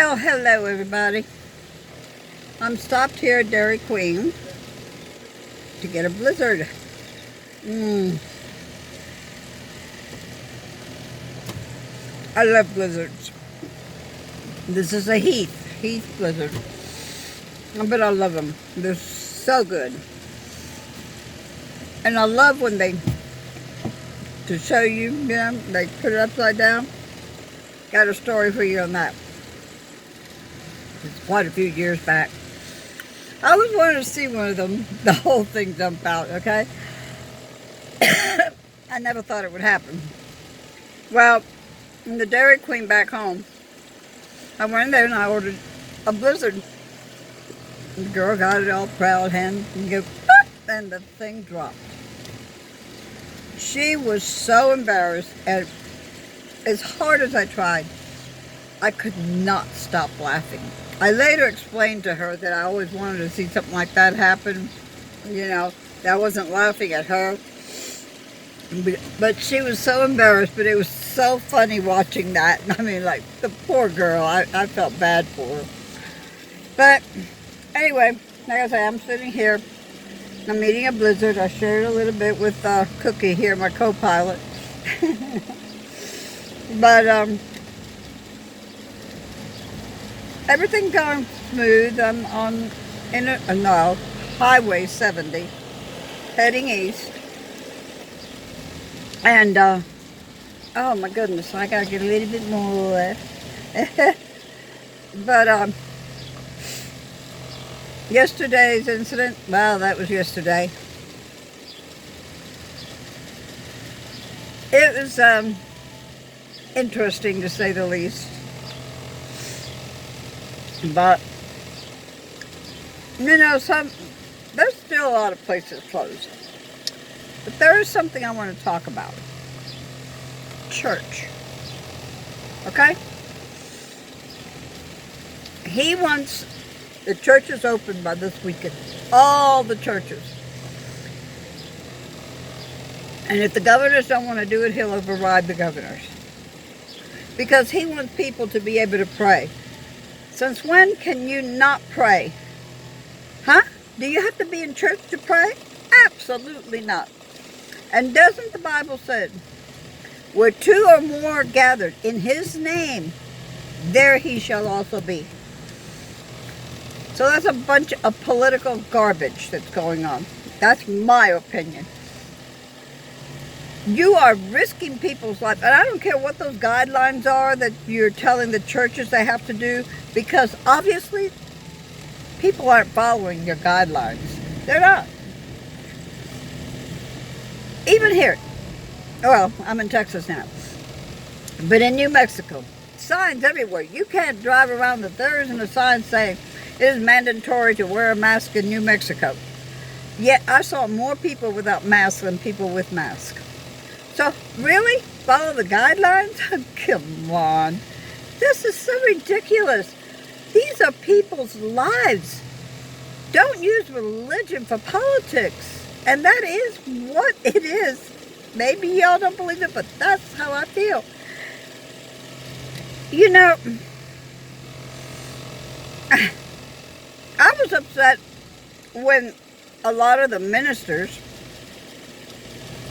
Well, hello everybody. I'm stopped here at Dairy Queen to get a blizzard. I love blizzards. This is a Heath blizzard. But I love them. They're so good. And I love when to show you, they put it upside down. Got a story for you on that. It's quite a few years back. I was wanting to see one of them, the whole thing jump out, okay? I never thought it would happen. Well, in the Dairy Queen back home, I went in there and I ordered a blizzard. The girl got it all proud, hand, and go, pop, and the thing dropped. She was so embarrassed, and as hard as I tried, I could not stop laughing. I later explained to her that I always wanted to see something like that happen. That I wasn't laughing at her. But she was so embarrassed, but it was so funny watching that. I mean, like, the poor girl, I felt bad for her. But anyway, like I said, I'm sitting here. I'm eating a blizzard. I shared a little bit with Cookie here, my co-pilot. But everything going smooth. I'm on Highway 70, heading east. And oh my goodness, I gotta get a little bit more. But yesterday's incident, well, that was yesterday. It was interesting to say the least. But there's still a lot of places closed. But there is something I want to talk about. Church. Okay? He wants the churches open by this weekend. All the churches. And if the governors don't want to do it, he'll override the governors. Because he wants people to be able to pray. Since when can you not pray? Huh? Do you have to be in church to pray? Absolutely not. And doesn't the Bible say, where two or more are gathered in his name, there he shall also be. So that's a bunch of political garbage that's going on. That's my opinion. You are risking people's life. And I don't care what those guidelines are that you're telling the churches they have to do, because obviously people aren't following your guidelines. They're not. Even here, well, I'm in Texas now, but in New Mexico, signs everywhere. You can't drive around that there isn't a sign saying it is mandatory to wear a mask in New Mexico. Yet I saw more people without masks than people with masks. So really, follow the guidelines? Come on. This is so ridiculous. These are people's lives. Don't use religion for politics. And that is what it is. Maybe y'all don't believe it, but that's how I feel. I was upset when a lot of the ministers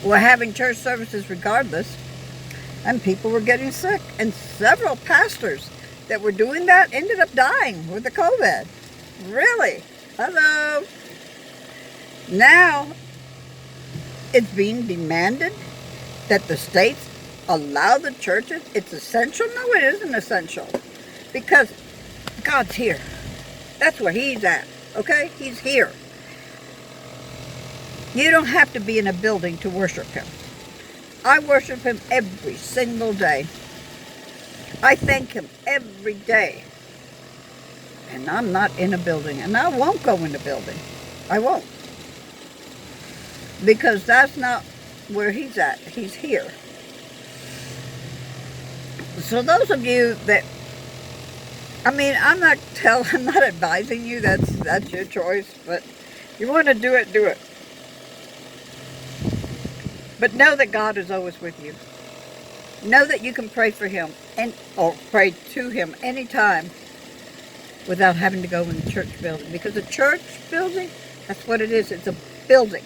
were having church services regardless, and people were getting sick. And several pastors that were doing that ended up dying with the COVID. Really? Hello? Now, it's being demanded that the states allow the churches. It's essential? No, it isn't essential. Because God's here. That's where he's at. Okay? He's here. You don't have to be in a building to worship him. I worship him every single day. I thank him every day. And I'm not in a building. And I won't go in a building. I won't. Because that's not where he's at. He's here. So those of you that, I'm not advising you. That's your choice. But if you want to do it, do it. But know that God is always with you. Know that you can pray for him or pray to him anytime without having to go in the church building. Because a church building, that's what it is. It's a building.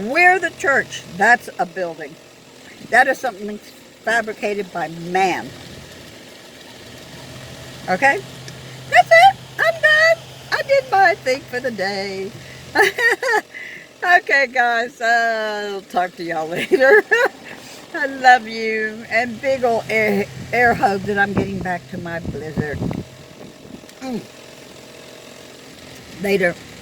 We're the church. That's a building. That is something fabricated by man. Okay? That's it. I'm done. I did my thing for the day. Okay, guys. I'll talk to y'all later. I love you. And big old air hug that I'm getting back to my blizzard. Later.